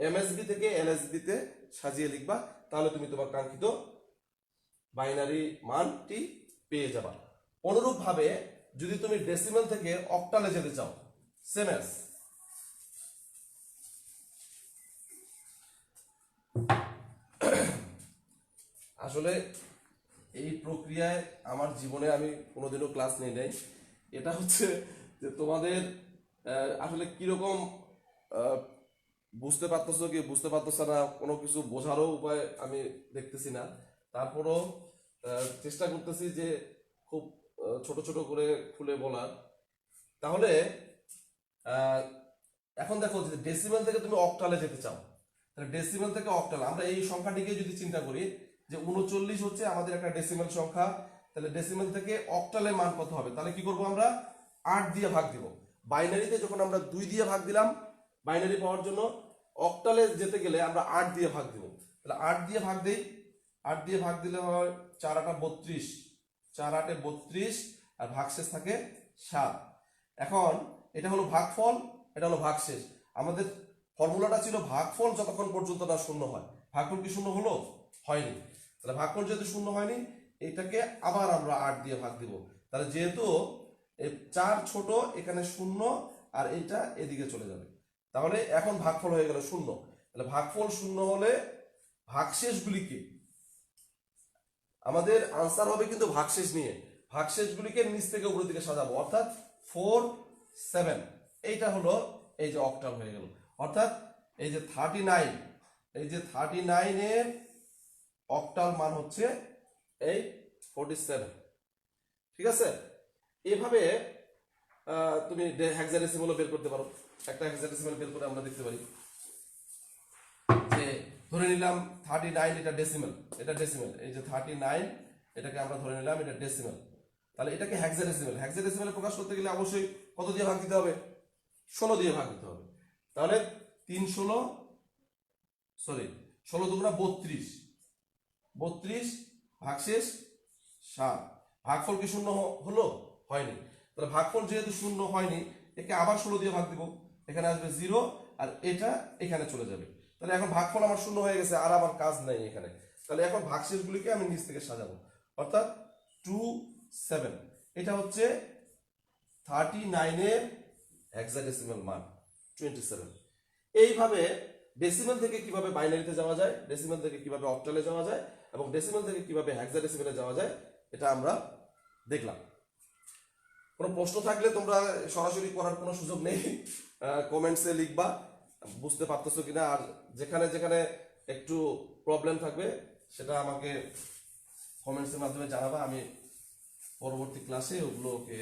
এমএসবি থেকে এনএসবি তে সাজিয়ে লিখবা, তাহলে তুমি তোমার কাঙ্ক্ষিত বাইনারি মানটি পেয়ে যাবা। অনুরূপ ভাবে যদি তুমি ডেসিমেল থেকে অক্টালে যেতে চাও, সেম এস আসলে এই প্রক্রিয়ায় আমার জীবনে আমি কোনোদিনও ক্লাস নেই নাই। এটা হচ্ছে যে তোমাদের আসলে কিরকম বুঝতে পারতেছো কি বুঝতে পারতেছো না, কোনো কিছু বোঝারও উপায় আমি দেখতেছি না। তারপরও চেষ্টা করতেছি যে খুব ছোট ছোট করে খুলে বলার। তাহলে এখন দেখো যে ডেসিমেল থেকে তুমি অক্টালে যেতে চাও, তাহলে ডেসিমেল থেকে অক্টাল, আমরা এই সংখ্যাটিকে যদি চিন্তা করি যে 39 হচ্ছে আমাদের একটা ডেসিমেল সংখ্যা, তাহলে ডেসিমেল থেকে অক্টালে মান কত হবে? তাহলে কি করব আমরা 8 দিয়ে ভাগ দিব। বাইনারিতে যখন আমরা 2 দিয়ে ভাগ দিলাম বাইনারি পাওয়ার জন্য, অক্টালে যেতে গেলে আমরা 8 দিয়ে ভাগ দিব। তাহলে 8 দিয়ে ভাগ দেই, 8 দিয়ে ভাগ দিলে হয় 4 8 32, 4 8 32 আর ভাগশেষ থাকে 7। এখন এটা হলো ভাগফল, এটা হলো ভাগশেষ। আমাদের ফর্মুলাটা ছিল ভাগফল যতক্ষণ পর্যন্ত না শূন্য হয়। ভাগফল কি শূন্য হলো? হয়নি। তাহলে ভাগফল যেহেতু শূন্য হয়নি, এটাকে আবার আমরা 8 দিয়ে ভাগ দিব। তাহলে যেহেতু 4 ছোট, এখানে শূন্য আর এইটা এদিকে চলে যাবে, তাহলে এখন ভাগফল হয়ে গেল শূন্য। তাহলে ভাগফল শূন্য হলে ভাগশেষগুলিকে, আমাদের আনসার হবে কিন্তু ভাগশেষ নিয়ে, ভাগশেষগুলিকে নিচ থেকে উপরের দিকে সাজাবো, অর্থাৎ 4 7, এইটা হলো এই যে অক্টাল হয়ে গেল। অর্থাৎ এই যে 39, এই যে 39 এর অক্টাল মান হচ্ছে এই 47। ঠিক আছে, এভাবে তুমি হেক্সাডেসিমেলও বের করতে পারো। একটা হেক্সাডেসিমেল বের করে আমরা দেখতে পারি যে ধরে নিলাম 39 এটা ডেসিমেল, এটা ডেসিমেল, এই যে 39 এটাকে আমরা ধরে নিলাম এটা ডেসিমেল, তাহলে এটাকে হেক্সাডেসিমেল, হেক্সাডেসিমেলে প্রকাশ করতে গেলে অবশ্যই কত দিয়ে ভাগ দিতে হবে? 16 দিয়ে ভাগ দিতে হবে। তাহলে 3 16 দুগুণা 32, 32 ভাগশেষ 7। ভাগফল কি শূন্য হলো? হয়নি। তাহলে ভাগফল যেহেতু শূন্য হয়নি, একে আবার 16 দিয়ে ভাগ দিব, এখানে আসবে 0 আর এটা এখানে চলে যাবে। তাহলে এখন ভাগফল আমার শূন্য হয়ে গেছে, আর আমার কাজ নাই এখানে। তাহলে এখন ভাগশেষগুলিকে আমি নিচ থেকে সাজাবো, অর্থাৎ 2 7, এটা হচ্ছে 39 এর হেক্সাডেসিমেল মান 27। এইভাবে ডেসিমেল থেকে কিভাবে বাইনারিতে যাওয়া যায়, ডেসিমেল থেকে কিভাবে অক্টালে যাওয়া যায় এবং ডেসিমেল থেকে কিভাবে হেক্সাডেসিমেলে যাওয়া যায়, এটা আমরা দেখলাম। কোনো প্রশ্ন থাকলে তোমরা সরাসরি করার কোনো সুযোগ নেই, কমেন্টসে লিখবা বুঝতে পারতেছো কিনা, আর যেখানে যেখানে একটু প্রবলেম থাকবে সেটা আমাকে কমেন্টসের মাধ্যমে জানাবা, আমি পরবর্তী ক্লাসে ওগুলোকে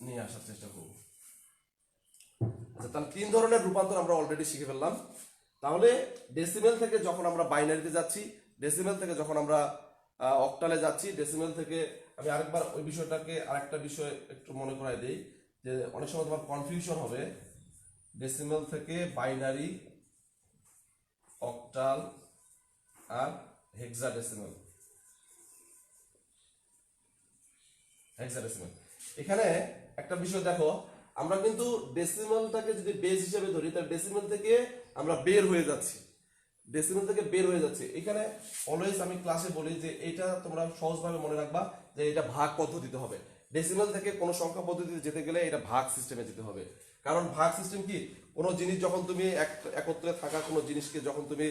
নিয়ে আসার চেষ্টা করব। আচ্ছা, তাহলে 3 ধরনের রূপান্তর আমরা অলরেডি শিখে ফেললাম। তাহলে ডেসিমেল থেকে যখন আমরা বাইনারিতে যাচ্ছি, ডেসিমেল থেকে যখন আমরা অক্টালে যাচ্ছি, ডেসিমেল থেকে আমি আরেকবার ওই বিষয়টাকে আরেকটা বিষয় একটু মনে করাই দেই যে অনেক সময় তোমার কনফিউশন হবে। ডেসিমেল থেকে বাইনারি, অক্টাল আর হেক্সাডেসিমেল, হেক্সাডেসিমেল। এখানে একটা বিষয় দেখো, আমরা কিন্তু ডেসিমেলটাকে যদি বেস হিসেবে ধরি, তাহলে ডেসিমেল থেকে আমরা বের হয়ে যাচ্ছি, ডেসিমেল থেকে বের হয়ে যাচ্ছে। এখানে অলওয়েজ আমি ক্লাসে বলি যে এটা তোমরা সহজভাবে মনে রাখবা যে এটা ভাগ পদ্ধতিতে হবে। ডেসিমেল থেকে কোনো সংখ্যা পদ্ধতিতে যেতে গেলে এটা ভাগ সিস্টেমে যেতে হবে। কারণ ভাগ সিস্টেম কি, কোনো জিনিস যখন তুমি একত্রে থাকা কোনো জিনিসকে যখন তুমি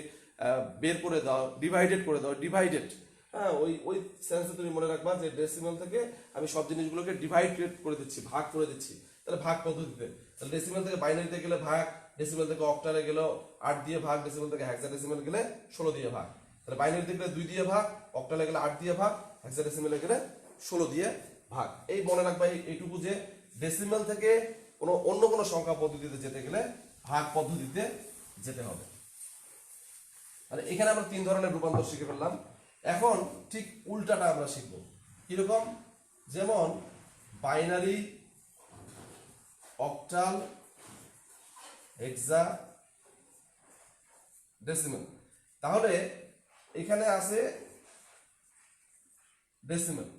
বের করে দাও, ডিভাইডেড করে দাও, ডিভাইডেড, হ্যাঁ, ওই সেন্সে তুমি মনে রাখবা যে ডেসিমেল থেকে আমি সব জিনিসগুলোকে ডিভাইডেড করে দিচ্ছি, ভাগ করে দিচ্ছি, তাহলে ভাগ পদ্ধতিতে। তাহলে ডেসিমেল থেকে বাইনারিতে গেলে ভাগ, ডেসিমেল থেকে অক্টালে গেল 8 দিয়ে ভাগ, ডেসিমেল থেকে হেক্সাডেসিমেল গেলে 16 দিয়ে ভাগ। তাহলে বাইনারিতে গেলে 2 দিয়ে ভাগ, অক্টালে গেলে 8 দিয়ে ভাগ, হেক্সাডেসিমেলে গেলে 16 দিয়ে ভাগ। এই মনে রাখবা এইটুকু যে ডেসিমেল থেকে অন্য কোনো সংখ্যা পদ্ধতিতে যেতে গেলে ভাগ পদ্ধতিতে যেতে হবে। তাহলে এখানে আমরা 3 ধরনের রূপান্তর শিখে ফেললাম। এখন ঠিক উল্টাটা আমরা শিখব। কিরকম? যেমন বাইনারি, অক্টাল, হেক্সা, ডেসিমেল। তাহলে এখানে আছে ডেসিমেল।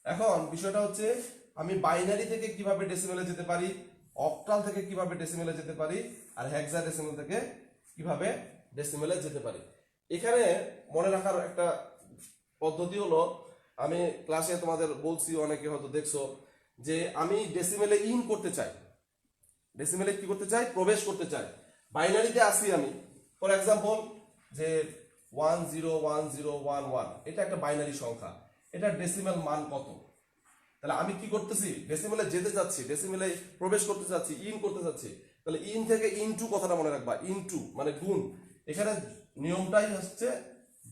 এখন বিষয়টা হচ্ছে আমি বাইনারি থেকে কিভাবে ডেসিমেলে যেতে পারি, অক্টাল থেকে কিভাবে ডেসিমেলে যেতে পারি, আর হেক্সাডেসিমেল থেকে কিভাবে ডেসিমেলে যেতে পারি। এখানে মনে রাখার একটা পদ্ধতি হলো, আমি ক্লাসে তোমাদের বলছি, অনেকে হয়তো দেখছো, যে আমি ডেসিমেলে ইন করতে চাই, ডেসিমেলে কি করতে চাই, প্রবেশ করতে চাই। বাইনারিতে আসি আমি, ফর এক্সাম্পল যে 101011, এটা একটা বাইনারি সংখ্যা, এটা ডেসিমেল মান কত? তাহলে আমি কি করতেছি, ডেসিমেলে যেতে চাচ্ছি, ডেসিমেলে প্রবেশ করতে চাচ্ছি, ইন করতে চাচ্ছি। তাহলে ইন থেকে ইনটু কথাটা মনে রাখবা, ইনটু মানে গুণ। এখানে নিয়মটাই হচ্ছে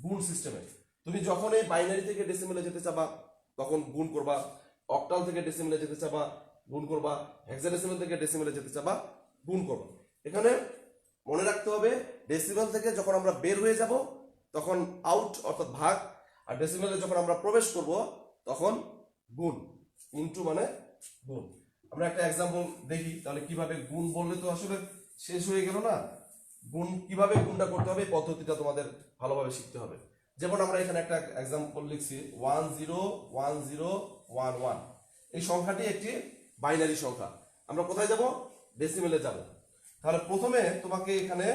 গুণ সিস্টেমে। তুমি যখন এই বাইনারি থেকে ডেসিমেলে যেতে চাবা তখন গুণ করবা, অক্টাল থেকে ডেসিমেলে যেতে চাবা গুণ করবা, হেক্সাডেসিমেল থেকে ডেসিমেলে যেতে চাবা গুণ করবা। এখানে মনে রাখতে হবে, ডেসিমেল থেকে যখন আমরা বের হয়ে যাব তখন আউট অর্থাৎ ভাগ, আর ডেসিমেলে যখন আমরা প্রবেশ করব তখন গুণ। ইনটু মানে গুণ। আমরা একটা एग्जांपल দেখি, তাহলে কিভাবে গুণ বললে তো আসলে শেষ হয়ে গেল না। গুণ কিভাবে গুণটা করতে হবে, পদ্ধতিটা তোমাদের ভালোভাবে শিখতে হবে। যেমন আমরা এখানে একটা एग्जांपल লিখছি 101011। এই সংখ্যাটি একটি বাইনারি সংখ্যা। আমরা কোথায় যাব, ডেসিমেলে যাব। তাহলে প্রথমে তোমাকে এখানে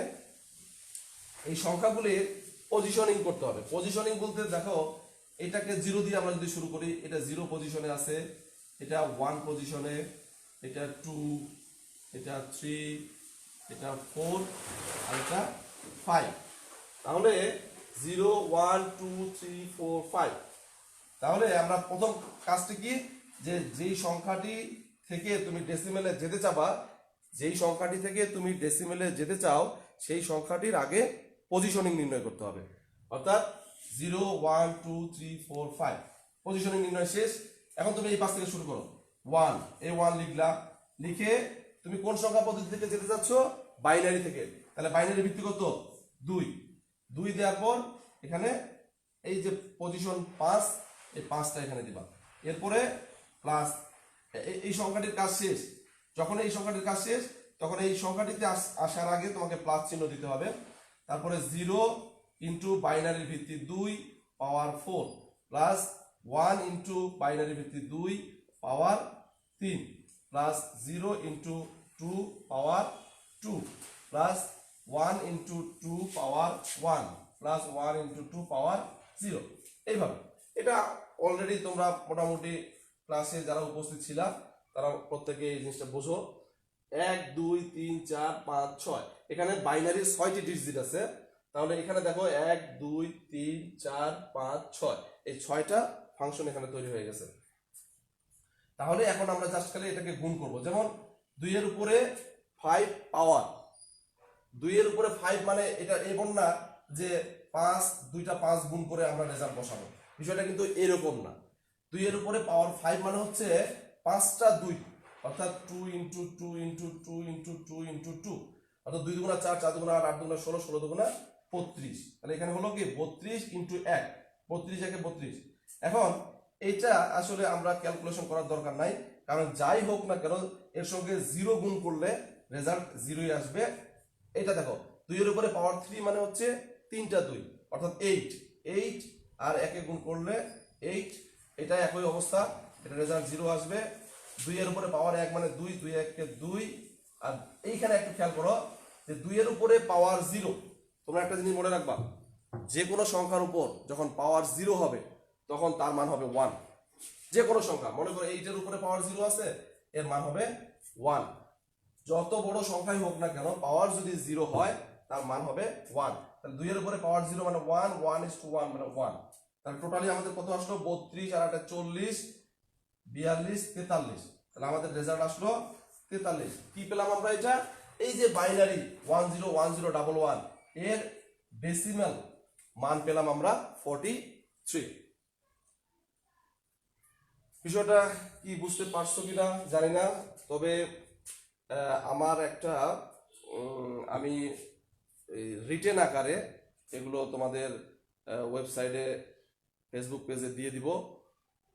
এই সংখ্যাগুলির পজিশনিং করতে হবে। পজিশনিং বলতে দেখো, এটাকে 0 দিয়ে আমরা যদি শুরু করি, এটা 0 পজিশনে আছে, এটা 1 পজিশনে, এটা 2, এটা 3, এটা 4, আর এটা 5। তাহলে 0 1 2 3 4 5। তাহলে আমরা প্রথম কাজটি কি, যে যেই সংখ্যাটি থেকে তুমি ডেসিমেলে যেতে চাবা, যেই সংখ্যাটি থেকে তুমি ডেসিমেলে যেতে চাও সেই সংখ্যাটির আগে পজিশনিং নির্ণয় করতে হবে। অর্থাৎ 0 1 2 3 4 5 পজিশনিং নির্ণয় শেষ। এখন তুমি এই পাশ থেকে শুরু করো, 1, এই 1 লিখলা, লিখে তুমি কোন সংখ্যা পদ্ধতি থেকে যেতে চাচ্ছ, বাইনারি থেকে। তাহলে বাইনারি ভিত্তি কত, 2। 2 দেওয়ার পর এখানে এই যে পজিশন 5, এই 5টা এখানে দিবা। এরপরে প্লাস, এই সংখ্যাটির কাজ শেষ। যখন এই সংখ্যাটির কাজ শেষ তখন এই সংখ্যাটিতে আসার আগে তোমাকে প্লাস চিহ্ন দিতে হবে। তারপরে 0 ইন্টু বাইনারির ভিত্তি 2 পাওয়ার 4 প্লাস 1 ইন্টু বাইনারি ভিত্তি 2 পাওয়ার 3 প্লাস 0 ইন্টু 2 পাওয়ার 2 প্লাস 1 ইন্টু 2 পাওয়ার 1 প্লাস 1 ইন্টু 2 পাওয়ার 0। এইভাবে এটা অলরেডি তোমরা মোটামুটি ক্লাসে যারা উপস্থিত ছিলা তারা প্রত্যেকে এই জিনিসটা বোঝো। 1 2 3 4 5 6, এখানে বাইনারির 6টি ডিজিট আছে। তাহলে এখানে দেখো 1 2 3 4 5 6, এই 6টা ফাংশন এখানে তৈরি হয়ে গেছে। তাহলে এখন আমরা জাস্ট খালি এটাকে গুণ করব। যেমন 2 এর উপরে 5 পাওয়ার, 2 এর উপরে 5 মানে এটা এমন না যে 5 দুইটা 5 গুণ করে আমরা রেজাল্ট বসাবো, বিষয়টা কিন্তু এরকম না। 2 এর উপরে পাওয়ার 5 মানে হচ্ছে 5টা 2, অর্থাৎ 2 ইন্টু 2 ইন্টু 2 ইন্টু 2 ইন্টু 2, অর্থাৎ 2 দুগুণা 4, 4 দুগুণা 8, 8 দুগুণা 16, 16 দুগুণা 32। তাহলে এখানে হলো কি 32 ইন্টু 1, 32 একে 32। এখন এইটা আসলে আমরা ক্যালকুলেশন করার দরকার নাই, কারণ যাই হোক না কেন এর সঙ্গে 0 গুণ করলে রেজাল্ট 0ই আসবে। এটা দেখো 2 এর উপরে পাওয়ার 3 মানে হচ্ছে 3টা 2, অর্থাৎ 8, 8 আর একে গুণ করলে 8, এটা একই অবস্থা, এটা রেজাল্ট 0 আসবে। 2 এর উপরে পাওয়ার 1 মানে 2, 2 1 2। আর এইখানে একটু খেয়াল করো যে 2 এর উপরে পাওয়ার 0, তোমরা একটা জিনিস মনে রাখবা, যে কোনো সংখ্যার উপর যখন পাওয়ার 0 হবে তখন তার মান হবে 1। যে কোনো সংখ্যা, মনে করো 8 এর উপরে পাওয়ার 0 আছে, এর মান হবে 1। যত বড় সংখ্যাই হোক না কেন পাওয়ার যদি 0 হয় তার মান হবে 1। তাহলে 2 এর উপরে পাওয়ার 0 মানে 1, 1:1 মানে 1। তাহলে টোটালি আমাদের কত আসলো, 32 আর 8 40, 42 43। তাহলে আমাদের রেজাল্ট আসলো 43। কি পেলাম আমরা, এটা এই যে বাইনারি 101011 এর ডেসিমাল মান পেলাম আমরা 43। বিষয়টা কি বুঝতে পারছো কিনা জানি না, তবে আমার একটা আমি রিটেন আকারে এগুলো তোমাদের ওয়েবসাইটে ফেসবুক পেজে দিয়ে দিব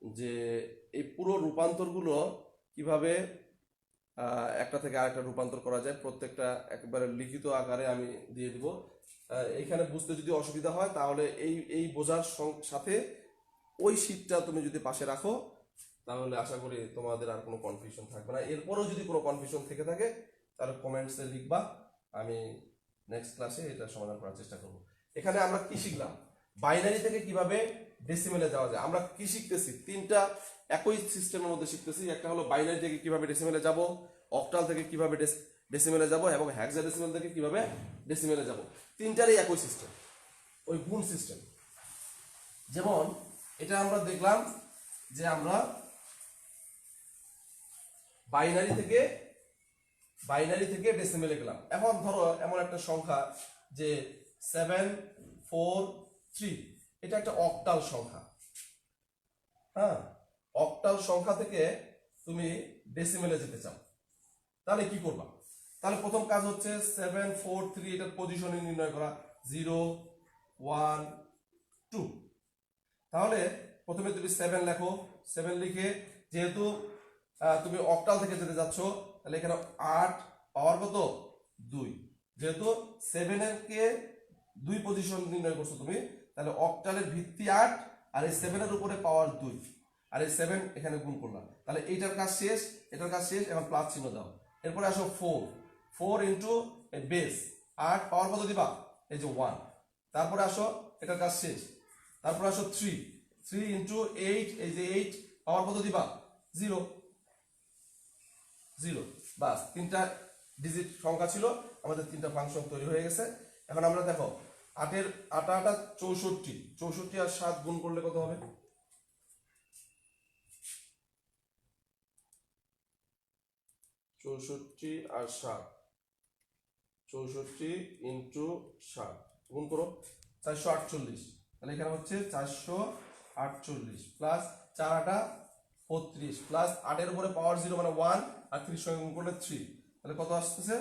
যে এই পুরো রূপান্তরগুলো কিভাবে একটা থেকে আরেকটা রূপান্তর করা যায়, প্রত্যেকটা একবারে লিখিত আকারে আমি দিয়ে দিব। এইখানে বুঝতে যদি অসুবিধা হয় তাহলে এই এই বোঝার সাথে ওই শীটটা তুমি যদি পাশে রাখো তাহলে আশা করি তোমাদের আর কোনো কনফিউশন থাকবে না। এরপরেও যদি কোনো কনফিউশন থেকে থাকে তাহলে কমেন্টসে লিখবা, আমি নেক্সট ক্লাসে এটা সমাধান করার চেষ্টা করব। এখানে আমরা কি শিখলাম, বাইনারি থেকে কিভাবে ডেসিমেলে যাওয়া যায়। আমরা কি শিখতেছি, তিনটা একই সিস্টেমের মধ্যে শিখতেছি। একটা হলো বাইনারি থেকে কিভাবে ডেসিমেলে যাব, অক্টাল থেকে কিভাবে ডেসিমেলে যাব এবং হেক্সাডেসিমেল থেকে কিভাবে ডেসিমেলে যাব। তিনটারই একই সিস্টেম, ওই গুণ সিস্টেম। যেমন এটা আমরা দেখলাম যে আমরা বাইনারি থেকে ডেসিমেলে গেলাম। এখন ধরো এমন একটা সংখ্যা যে 743, এটা একটা অক্টাল সংখ্যা। হ্যাঁ, অক্টাল সংখ্যা থেকে তুমি ডেসিমেলে যেতে চাও, তাহলে কি করবা? তাহলে প্রথম কাজ হচ্ছে 743 এটার পজিশনিং নির্ণয় করা, 0 1 2। তাহলে প্রথমে তুমি 7 লেখো, 7 লিখে যেহেতু তুমি অক্টাল থেকে যেতে যাচ্ছ তাহলে এখানে 8 পাওয়ার কত 2, যেহেতু 7 এর কে 2 পজিশন নির্ণয় করছো তুমি, তাহলে অক্টালের ভিত্তি 8 আর এই 7 এর উপরে পাওয়ার 2 আর এই 7 এখানে গুণ করলাম, তাহলে এইটার কাজ শেষ, এটার কাজ শেষ। এখন প্লাস চিহ্ন দাও। এরপরে আসো 4 ইন্টু বেস 8 পাওয়ার কত দিবা, এই যে 1। তারপরে আসো, এটার কাজ শেষ। তারপরে আসো 3 ইন্টু 8, এই যে 8 পাওয়ার কত দিবা, 0। বাস, তিনটা ডিজিট সংখ্যা ছিল, আমাদের তিনটা ফাংশন তৈরি হয়ে গেছে। এখন আমরা দেখো 8 64, 64 আর 7 গুণ করলে কত হবে, 64 আর 7, 64 ইন্টু 7 গুণ করো 448। তাহলে এখানে হচ্ছে 448 প্লাস 4 8 32 প্লাস 8 এর উপরে পাওয়ার 0 মানে 1 আর 3 সঙ্গে গুণ করলে 3, তাহলে কত আসতেছে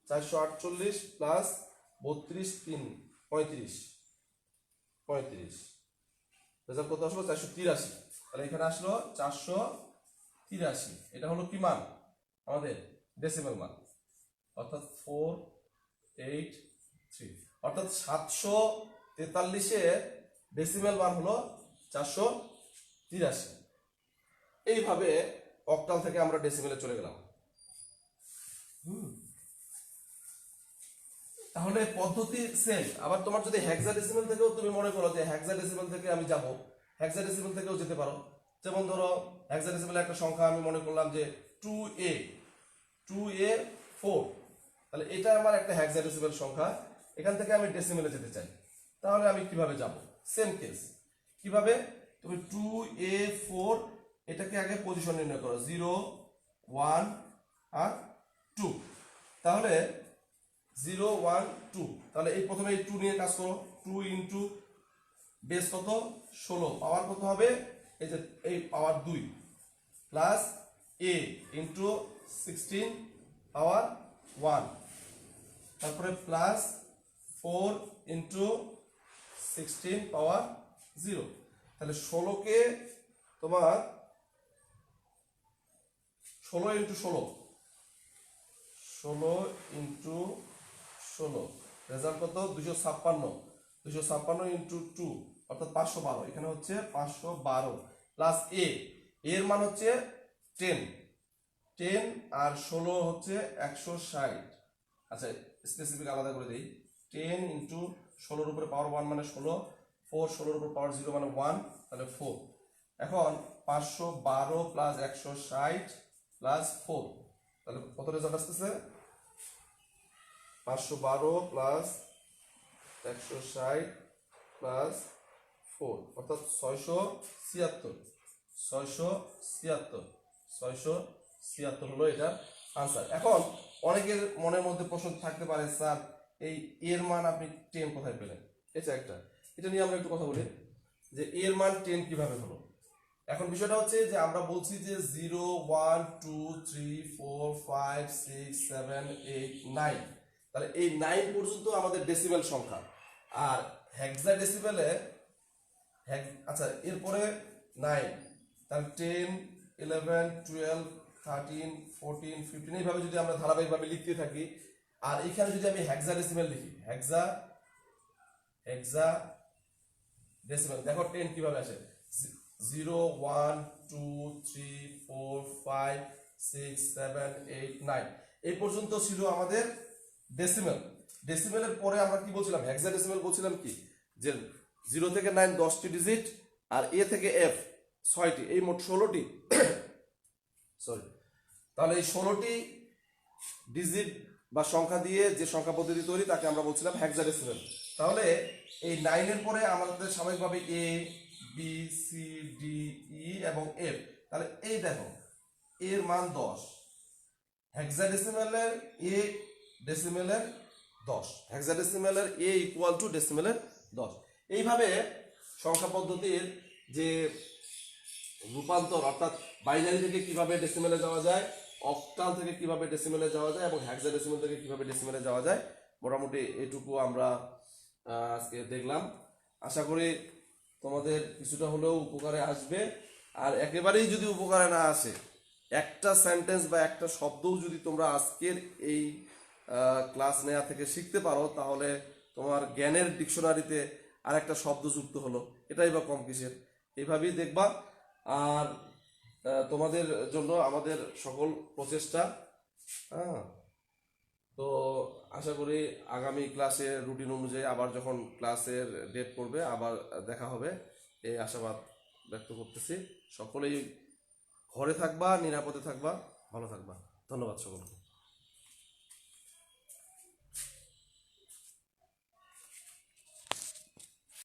448 প্লাস 32 3 35, রেজাল্ট কত আসলো 483। তাহলে এখানে আসলো 483, এটা হলো কি মান আমাদের ডেসিমেল মান, অর্থাৎ 483, অর্থাৎ 743 এর ডেসিমেল মান হলো 483। এইভাবে অক্টাল থেকে আমরা ডেসিমেলে চলে গেলাম। তাহলে পদ্ধতি সেম। আবার তোমার যদি হেক্সাডেসিমেল থেকেও তুমি মনে করো যে হেক্সাডেসিমেল থেকে আমি যাব, হেক্সাডেসিমেল থেকেও যেতে পারো। যেমন ধরো হেক্সাডেসিমেলের একটা সংখ্যা আমি মনে করলাম যে 2a 4, তাহলে এটা আমার একটা হেক্সাডেসিমেল সংখ্যা, এখান থেকে আমি ডেসিমেলে যেতে চাই, তাহলে আমি কিভাবে যাব? Same case. কিভাবে? তুমি 2a4 এটাকে আগে পজিশন নির্ণয় করো, 0 1 আর 2। তাহলে 0 1 2, তাহলে এই প্রথমে এই 2 নিয়ে কাজ করো। 2 ইন্টু বেস কত 16 পাওয়ার কত হবে, এই যে এই পাওয়ার 2 প্লাস a ইন্টু 16 পাওয়ার 1, তারপরে প্লাস 4 ইন্টু 16 পাওয়ার 0। তাহলে 16কে তোমার 16 ইন্টু 16 রেজাল্ট কত 256 ইন্টু 2 অর্থাৎ 512, এখানে হচ্ছে 512 প্লাস a এর মান হচ্ছে 10 আর 16 হচ্ছে 160। আচ্ছা স্পেসিফিক আলাদা করে দেই, 10 ইন্টু 16 উপরে পাওয়ার 1 মানে 16, 4 16 উপর পাওয়ার 0 মানে 1, তাহলে 4। এখন 512 প্লাস 160 প্লাস 4, তাহলে কত রেজাল্ট আসতেছে 512 প্লাস 160 প্লাস 4 অর্থাৎ 676 হলো এটার আনসার। এখন অনেকের মনের মধ্যে প্রশ্ন থাকতে পারে, স্যার এই এর মান আপনি 10 কোথায় পেলেন? এটা নিয়ে আমরা একটু কথা বলি যে এর মান 10 কিভাবে হলো। এখন বিষয়টা হচ্ছে যে আমরা বলছি যে 0 1 2 3 4 5 6 7 8 9, তাহলে এই 9 পর্যন্ত আমাদের ডেসিমেল সংখ্যা। আর আচ্ছা এরপরে 9, তাহলে 10, 11, 12, 13, 14, 15 এইভাবে যদি আমরা ধারাবাহিকভাবে লিখতে থাকি, আর এখানে যদি আমি হেক্সাডেসিমাল লিখি, হেক্সাডেসিমাল, দেখো 10 কিভাবে আসে, 0, 1, 2, 3, 4, 5, 6, 7, 8, 9 এই পর্যন্ত ছিল আমাদের ডেসিমাল। ডেসিমেলের পরে আমরা কি বলছিলাম, হেক্সাডেসিমাল বলছিলাম কি, যে 0 থেকে 9 10টি ডিজিট, আর এ থেকে এফ 6টি, এই মোট 16টি সরি, তাহলে এই 16টি ডিজিট বা সংখ্যা দিয়ে যে সংখ্যা পদ্ধতি তৈরি তাকে আমরা বলছিলাম হেক্সাডেসিমাল। তাহলে এই 9 এর পরে আমাদের স্বাভাবিকভাবে A B C D E এবং এফ, তাহলে এই দেখো এর মান 10, হেক্সাডেসিমালের এ ডেসিমেলের 10, হেক্সাডেসিমালের এ ইকুয়াল টু ডেসিমেলের 10। এইভাবে সংখ্যা পদ্ধতির যে রূপান্তর, অর্থাৎ বাইনারি থেকে কিভাবে ডেসিমেলে যাওয়া যায়, অক্টাল থেকে কিভাবে ডেসিমেলে যাওয়া যায় এবং হেক্সাডেসিমাল থেকে কিভাবে ডেসিমেলে যাওয়া যায়, মোটামুটি এটুকু আমরা আজকে দেখলাম। আশা করি তোমাদের কিছুটা হলেও উপকারে আসবে। আর একেবারেই যদি উপকারে না আসে, একটা সেন্টেন্স বা একটা শব্দও যদি তোমরা আজকের এই ক্লাস নেওয়া থেকে শিখতে পারো, তাহলে তোমার জ্ঞানের ডিকশনারিতে আর একটা শব্দ যুক্ত হলো, এটাই বা কম কিসের। এইভাবেই দেখবা। আর তোমাদের জন্য আমাদের সকল প্রচেষ্টা। হ্যাঁ, তো আশা করি আগামী ক্লাসে রুটিন অনুযায়ী আবার যখন ক্লাসের ডেট পড়বে আবার দেখা হবে, এই আশাবাদ ব্যক্ত করতেছি। সকলেই ঘরে থাকবা, নিরাপদে থাকবা, ভালো থাকবা। ধন্যবাদ সকলকে।